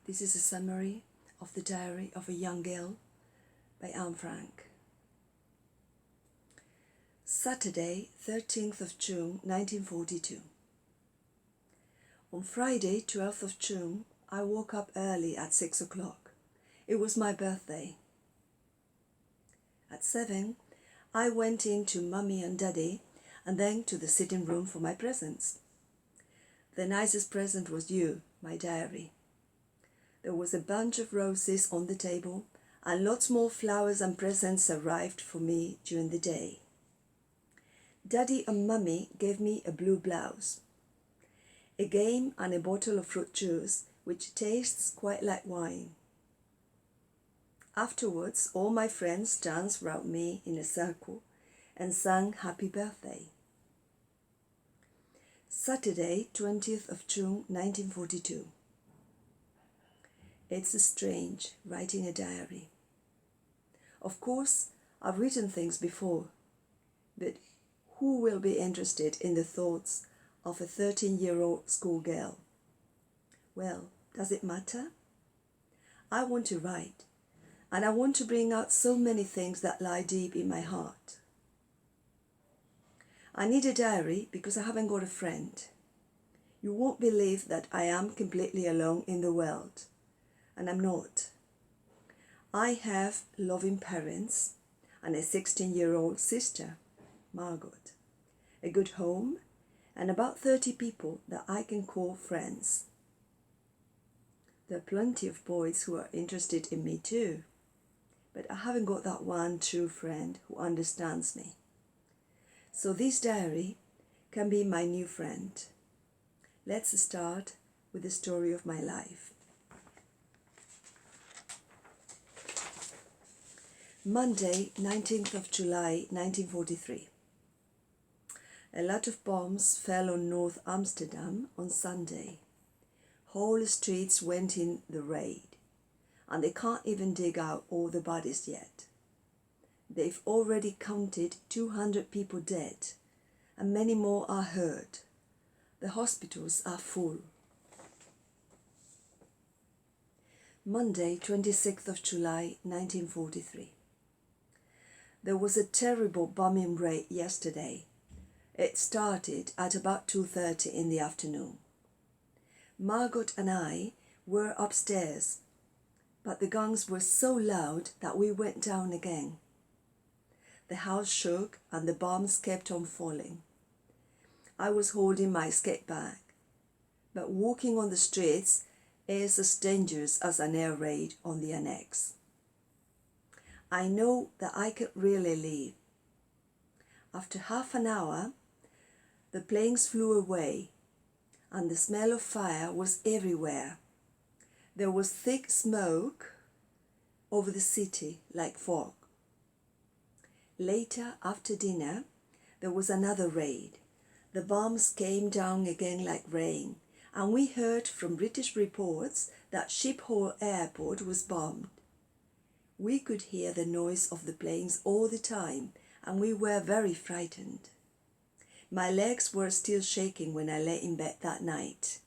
This is a summary of the diary of a young girl by Anne Frank. Saturday, 13th of June, 1942. On Friday, 12th of June, I woke up early at 6 o'clock. It was my birthday. At 7, I went in to Mummy and Daddy and then to the sitting room for my presents. The nicest present was you, my diary. There was a bunch of roses on the table and lots more flowers and presents arrived for me during the day. Daddy and Mummy gave me a blue blouse, a game and a bottle of fruit juice which tastes quite like wine. Afterwards, all my friends danced round me in a circle and sang happy birthday. Saturday, 20th of June, 1942. It's strange writing a diary. Of course, I've written things before, but who will be interested in the thoughts of a 13-year-old schoolgirl? Well, does it matter? I want to write, and I want to bring out so many things that lie deep in my heart. I need a diary because I haven't got a friend. You won't believe that I am completely alone in the world, and I'm not. I have loving parents and a 16-year-old sister, Margot, a good home, and about 30 people that I can call friends. There are plenty of boys who are interested in me too, but I haven't got that one true friend who understands me. So this diary can be my new friend. Let's start with the story of my life. Monday, 19th of July, 1943. A lot of bombs fell on North Amsterdam on Sunday. Whole streets went in the raid, and they can't even dig out all the bodies yet. They've already counted 200 people dead, and many more are hurt. The hospitals are full. Monday, 26th of July, 1943. There was a terrible bombing raid yesterday. It started at about 2:30 in the afternoon. Margot and I were upstairs, but the guns were so loud that we went down again. The house shook and the bombs kept on falling. I was holding my skate bag, but walking on the streets is as dangerous as an air raid on the annex. I know that I could really leave. After half an hour, the planes flew away, and the smell of fire was everywhere. There was thick smoke over the city like fog. Later, after dinner, there was another raid. The bombs came down again like rain, and we heard from British reports that Schiphol Airport was bombed. We could hear the noise of the planes all the time, and we were very frightened. My legs were still shaking when I lay in bed that night.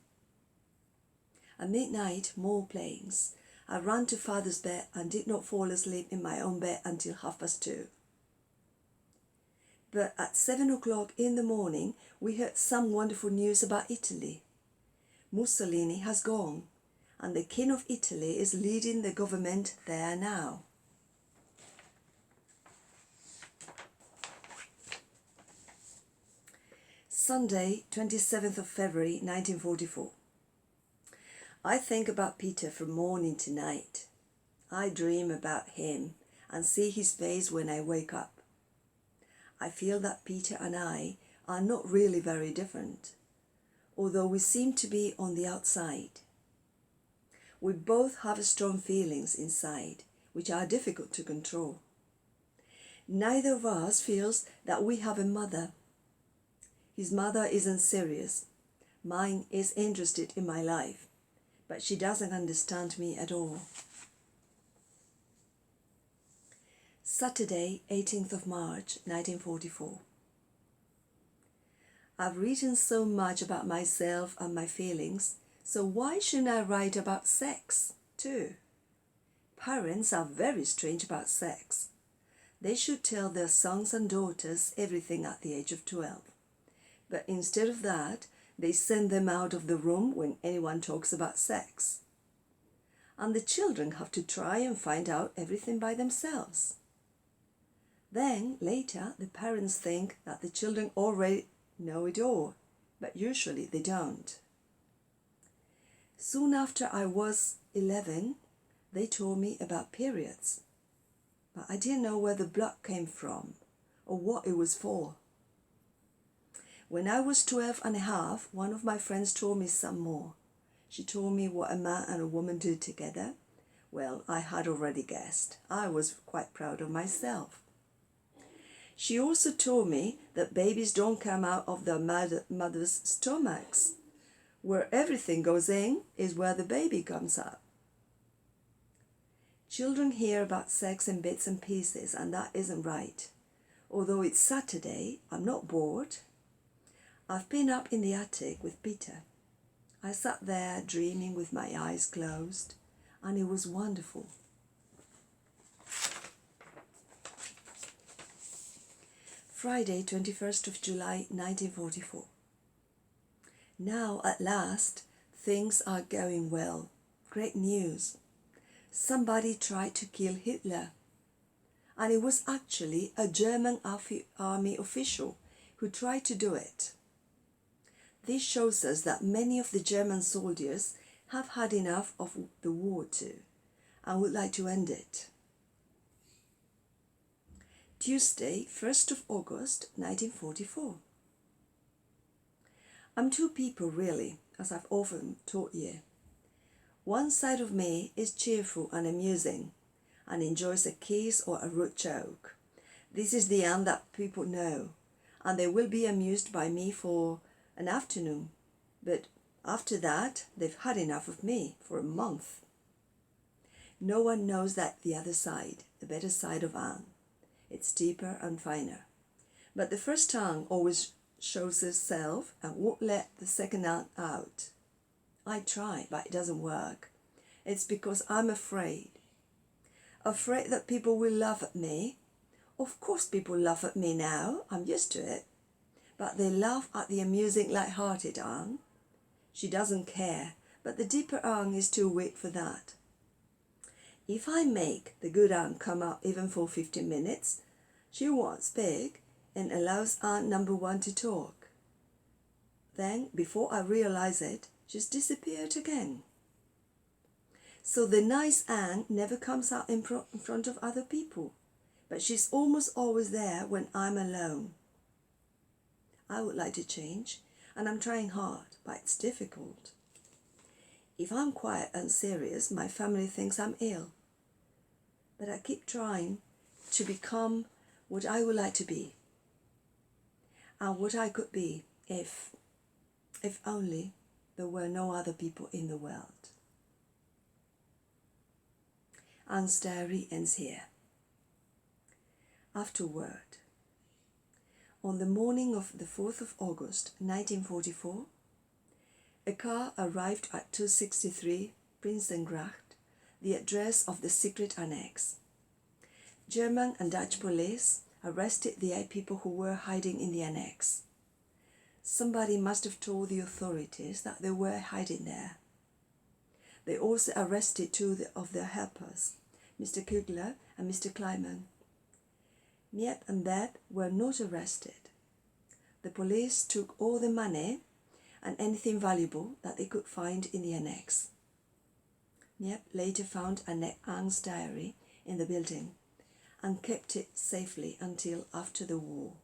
At midnight, more planes. I ran to Father's bed and did not fall asleep in my own bed until 2:30. But at 7 o'clock in the morning, we heard some wonderful news about Italy. Mussolini has gone, and the King of Italy is leading the government there now. Sunday, 27th of February, 1944. I think about Peter from morning to night. I dream about him and see his face when I wake up. I feel that Peter and I are not really very different, although we seem to be on the outside. We both have strong feelings inside, which are difficult to control. Neither of us feels that we have a mother. His mother isn't serious. Mine is interested in my life, but she doesn't understand me at all. Saturday, 18th of March, 1944. I've written so much about myself and my feelings So why shouldn't I write about sex too? Parents are very strange about sex. They should tell their sons and daughters everything at the age of 12. But instead of that, they send them out of the room when anyone talks about sex. And the children have to try and find out everything by themselves. Then, later, the parents think that the children already know it all, but usually they don't. Soon after I was 11, they told me about periods, but I didn't know where the blood came from or what it was for. When I was 12 and a half, one of my friends told me some more. She told me what a man and a woman do together. Well, I had already guessed. I was quite proud of myself. She also told me that babies don't come out of their mother's stomachs. Where everything goes in is where the baby comes out. Children hear about sex in bits and pieces, and that isn't right. Although it's Saturday, I'm not bored. I've been up in the attic with Peter. I sat there dreaming with my eyes closed, and it was wonderful. Friday, 21st of July, 1944. Now, at last, things are going well. Great news. Somebody tried to kill Hitler. And it was actually a German army official who tried to do it. This shows us that many of the German soldiers have had enough of the war too, and would like to end it. Tuesday, 1st of August, 1944. I'm two people really, as I've often taught you. One side of me is cheerful and amusing, and enjoys a kiss or a rude joke. This is the Anne that people know, and they will be amused by me for an afternoon, but after that they've had enough of me for a month. No one knows that the other side, the better side of Anne. It's deeper and finer. But the first Anne always shows herself and won't let the second Anne out. I try, but it doesn't work. It's because I'm afraid. Afraid that people will laugh at me. Of course people laugh at me now, I'm used to it. But they laugh at the amusing, light-hearted Anne. She doesn't care, but the deeper Anne is too weak for that. If I make the good Anne come out even for 15 minutes, she won't speak and allows Anne number 1 to talk. Then, before I realize it, she's disappeared again. So the nice Anne never comes out in front of other people, but she's almost always there when I'm alone. I would like to change, and I'm trying hard, but it's difficult. If I'm quiet and serious, my family thinks I'm ill. But I keep trying to become what I would like to be, and what I could be if only there were no other people in the world. Anne's diary ends here. Afterword. On the morning of the 4th of August, 1944, a car arrived at 263 Prinsengracht, the address of the secret annex. German and Dutch police arrested the 8 people who were hiding in the annex. Somebody must have told the authorities that they were hiding there. They also arrested 2 of their helpers, Mr. Kugler and Mr. Kleiman. Miep and Beb were not arrested. The police took all the money and anything valuable that they could find in the annex. Miep later found Anne's diary in the building and kept it safely until after the war.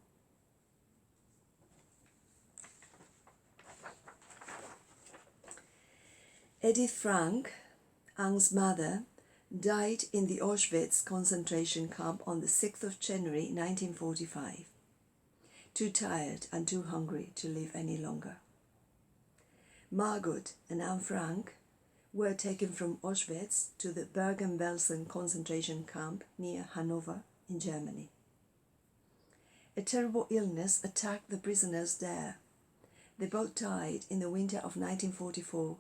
Edith Frank, Anne's mother, died in the Auschwitz concentration camp on the 6th of January 1945, too tired and too hungry to live any longer. Margot and Anne Frank were taken from Auschwitz to the Bergen-Belsen concentration camp near Hanover in Germany. A terrible illness attacked the prisoners there. They both died in the winter of 1944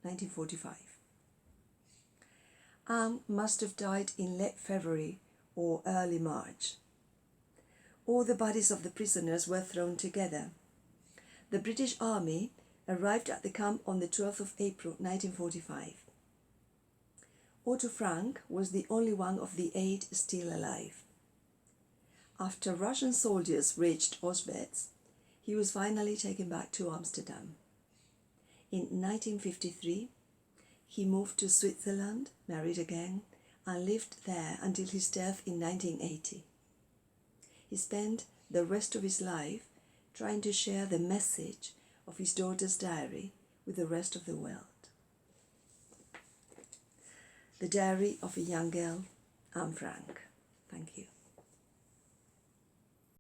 1945. Anne must have died in late February or early March. All the bodies of the prisoners were thrown together. The British Army arrived at the camp on the 12th of April 1945. Otto Frank was the only one of the 8 still alive. After Russian soldiers reached Auschwitz, he was finally taken back to Amsterdam. In 1953, he moved to Switzerland, married again, and lived there until his death in 1980. He spent the rest of his life trying to share the message of his daughter's diary with the rest of the world. The Diary of a Young Girl, Anne Frank. Thank you.